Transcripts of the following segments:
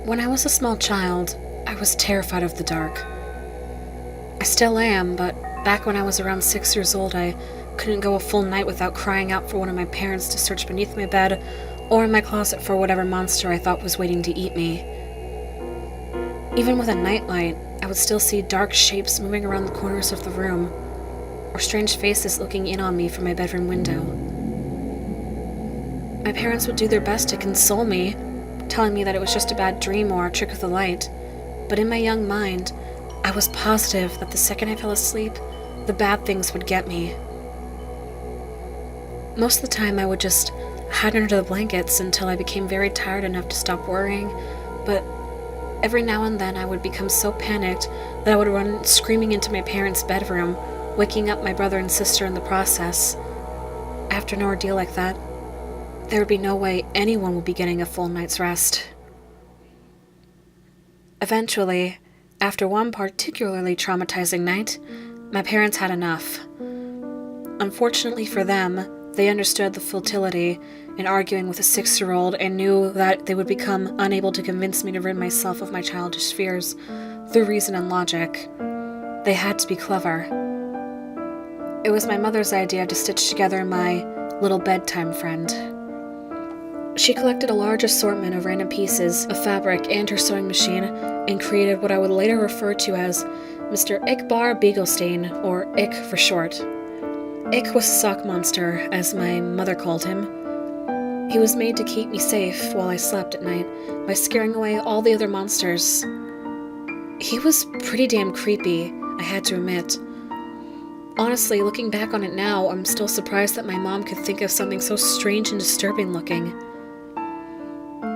When I was a small child, I was terrified of the dark. I still am, but back when I was around 6 years old, I couldn't go a full night without crying out for one of my parents to search beneath my bed or in my closet for whatever monster I thought was waiting to eat me. Even with a nightlight, I would still see dark shapes moving around the corners of the room, or strange faces looking in on me from my bedroom window. My parents would do their best to console me, telling me that it was just a bad dream or a trick of the light, but in my young mind, I was positive that the second I fell asleep, the bad things would get me. Most of the time, I would just hide under the blankets until I became very tired enough to stop worrying, but every now and then I would become so panicked that I would run screaming into my parents' bedroom, waking up my brother and sister in the process. After an ordeal like that, there would be no way anyone would be getting a full night's rest. Eventually, after one particularly traumatizing night, my parents had enough. Unfortunately for them, they understood the futility in arguing with a 6-year-old and knew that they would become unable to convince me to rid myself of my childish fears through reason and logic. They had to be clever. It was my mother's idea to stitch together my little bedtime friend. She collected a large assortment of random pieces of fabric and her sewing machine and created what I would later refer to as Mr. Ickbarr Bigelsteine, or Ick for short. Ick was a sock monster, as my mother called him. He was made to keep me safe while I slept at night by scaring away all the other monsters. He was pretty damn creepy, I had to admit. Honestly, looking back on it now, I'm still surprised that my mom could think of something so strange and disturbing looking.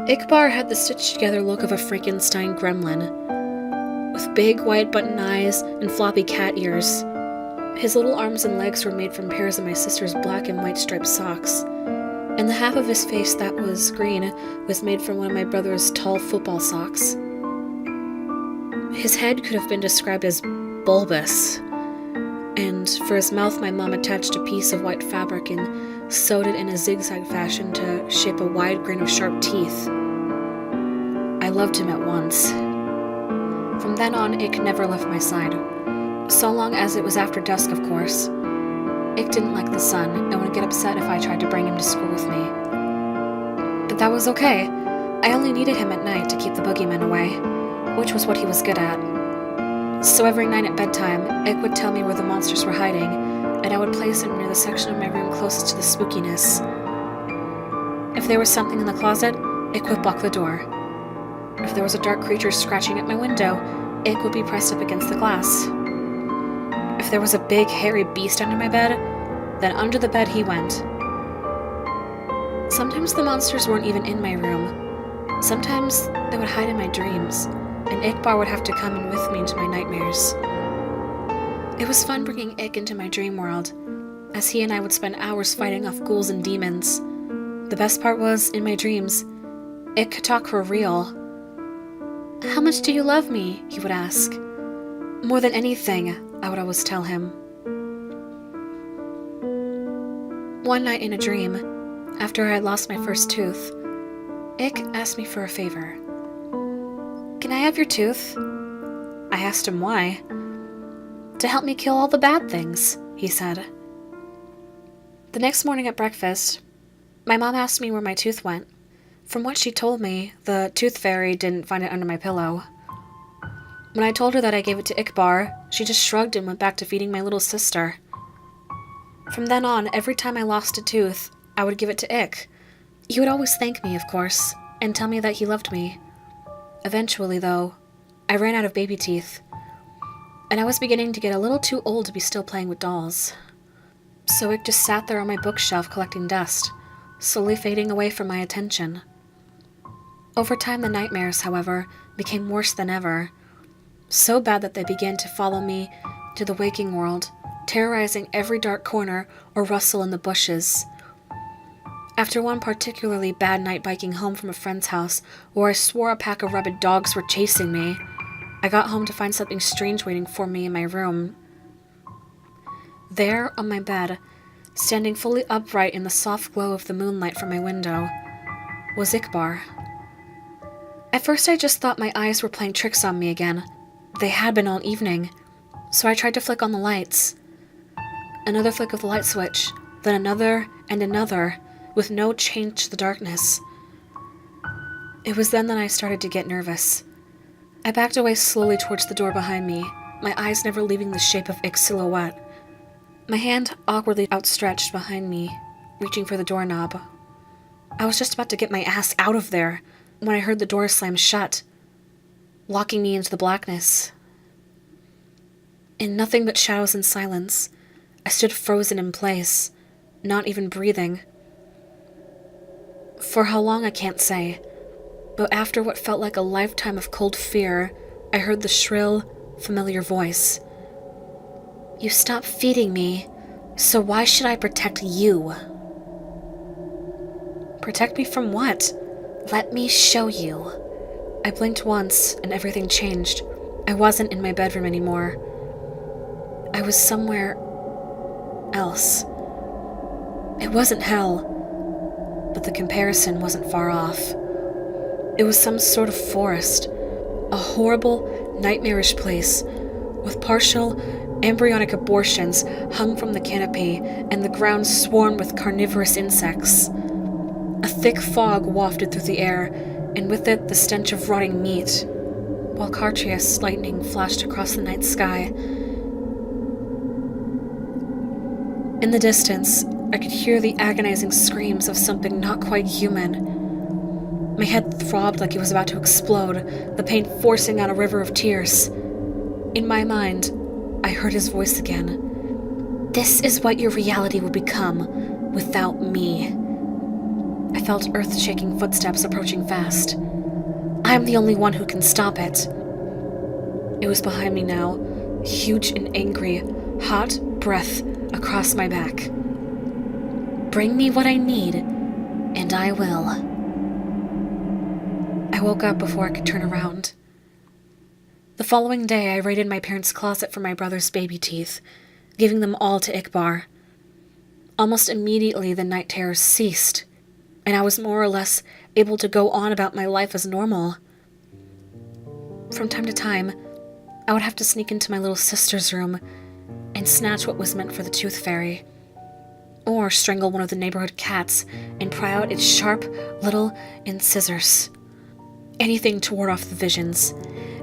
Ickbarr had the stitched-together look of a Frankenstein gremlin, with big white button eyes and floppy cat ears. His little arms and legs were made from pairs of my sister's black and white striped socks, and the half of his face that was green was made from one of my brother's tall football socks. His head could have been described as bulbous, and for his mouth my mom attached a piece of white fabric and sewed it in a zigzag fashion to shape a wide grin of sharp teeth. I loved him at once. From then on, Ick never left my side. So long as it was after dusk, of course. Ick didn't like the sun and would get upset if I tried to bring him to school with me. But that was okay. I only needed him at night to keep the boogeymen away, which was what he was good at. So every night at bedtime, Ick would tell me where the monsters were hiding, and I would place him near the section of my room closest to the spookiness. If there was something in the closet, Ick would block the door. If there was a dark creature scratching at my window, Ick would be pressed up against the glass. If there was a big, hairy beast under my bed, then under the bed he went. Sometimes the monsters weren't even in my room. Sometimes they would hide in my dreams, and Ickbarr would have to come in with me into my nightmares. It was fun bringing Ick into my dream world, as he and I would spend hours fighting off ghouls and demons. The best part was, in my dreams, Ick could talk for real. "How much do you love me?" he would ask. "More than anything," I would always tell him. One night in a dream, after I had lost my first tooth, Ick asked me for a favor. "Can I have your tooth?" I asked him why. "To help me kill all the bad things," he said. The next morning at breakfast, my mom asked me where my tooth went. From what she told me, the tooth fairy didn't find it under my pillow. When I told her that I gave it to Ickbarr, she just shrugged and went back to feeding my little sister. From then on, every time I lost a tooth, I would give it to Ick. He would always thank me, of course, and tell me that he loved me. Eventually, though, I ran out of baby teeth, and I was beginning to get a little too old to be still playing with dolls. So Ick just sat there on my bookshelf collecting dust, slowly fading away from my attention. Over time, the nightmares, however, became worse than ever. So bad that they began to follow me to the waking world, terrorizing every dark corner or rustle in the bushes. After one particularly bad night biking home from a friend's house, where I swore a pack of rabid dogs were chasing me, I got home to find something strange waiting for me in my room. There, on my bed, standing fully upright in the soft glow of the moonlight from my window, was Ickbarr. At first I just thought my eyes were playing tricks on me again. They had been all evening, so I tried to flick on the lights. Another flick of the light switch, then another and another, with no change to the darkness. It was then that I started to get nervous. I backed away slowly towards the door behind me, my eyes never leaving the shape of Ick's silhouette. My hand awkwardly outstretched behind me, reaching for the doorknob. I was just about to get my ass out of there when I heard the door slam shut, locking me into the blackness. In nothing but shadows and silence, I stood frozen in place, not even breathing. For how long I can't say, but after what felt like a lifetime of cold fear, I heard the shrill, familiar voice. "You stopped feeding me, so why should I protect you?" Protect me from what? Let me show you. I blinked once, and everything changed. I wasn't in my bedroom anymore. I was somewhere else. It wasn't hell, but the comparison wasn't far off. It was some sort of forest, a horrible, nightmarish place, with partial, embryonic abortions hung from the canopy, and the ground swarmed with carnivorous insects. A thick fog wafted through the air, and with it the stench of rotting meat, while Cartrius lightning flashed across the night sky. In the distance, I could hear the agonizing screams of something not quite human. My head throbbed like it was about to explode, the pain forcing out a river of tears. In my mind, I heard his voice again. "This is what your reality will become without me." I felt earth-shaking footsteps approaching fast. I'm the only one who can stop it. It was behind me now, huge and angry, hot breath across my back. Bring me what I need, and I will. I woke up before I could turn around. The following day, I raided my parents' closet for my brother's baby teeth, giving them all to Ickbarr. Almost immediately, the night terrors ceased, and I was more or less able to go on about my life as normal. From time to time, I would have to sneak into my little sister's room and snatch what was meant for the tooth fairy, or strangle one of the neighborhood cats and pry out its sharp little incisors. Anything to ward off the visions.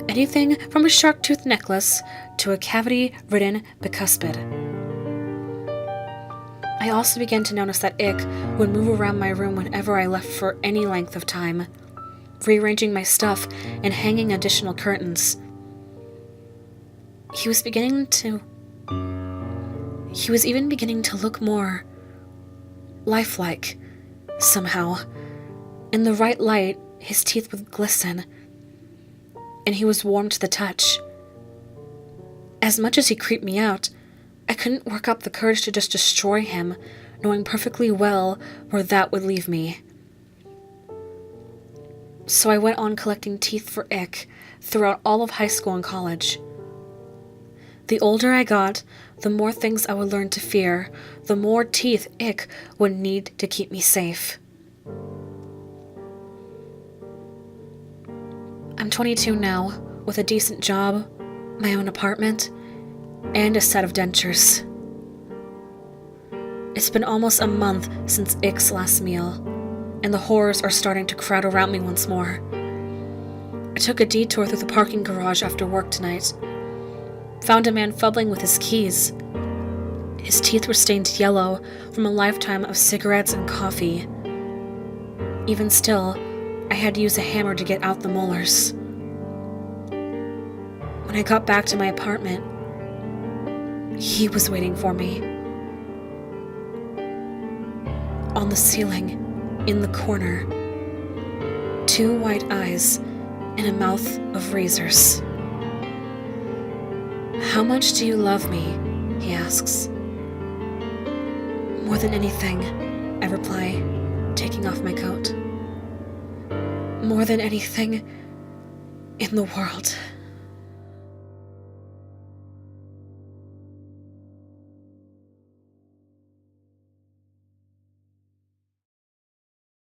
Anything from a shark tooth necklace to a cavity-ridden bicuspid. I also began to notice that Ick would move around my room whenever I left for any length of time, rearranging my stuff and hanging additional curtains. He was even beginning to look more lifelike, somehow. In the right light, his teeth would glisten, and he was warm to the touch. As much as he creeped me out, I couldn't work up the courage to just destroy him, knowing perfectly well where that would leave me. So I went on collecting teeth for Ick throughout all of high school and college. The older I got, the more things I would learn to fear, the more teeth Ick would need to keep me safe. I'm 22 now, with a decent job, my own apartment, and a set of dentures. It's been almost a month since Ick's last meal, and the horrors are starting to crowd around me once more. I took a detour through the parking garage after work tonight. Found a man fumbling with his keys. His teeth were stained yellow from a lifetime of cigarettes and coffee. Even still, I had to use a hammer to get out the molars. When I got back to my apartment, he was waiting for me. On the ceiling, in the corner, 2 white eyes and a mouth of razors. "How much do you love me?" he asks. "More than anything," I reply, taking off my coat. "More than anything in the world."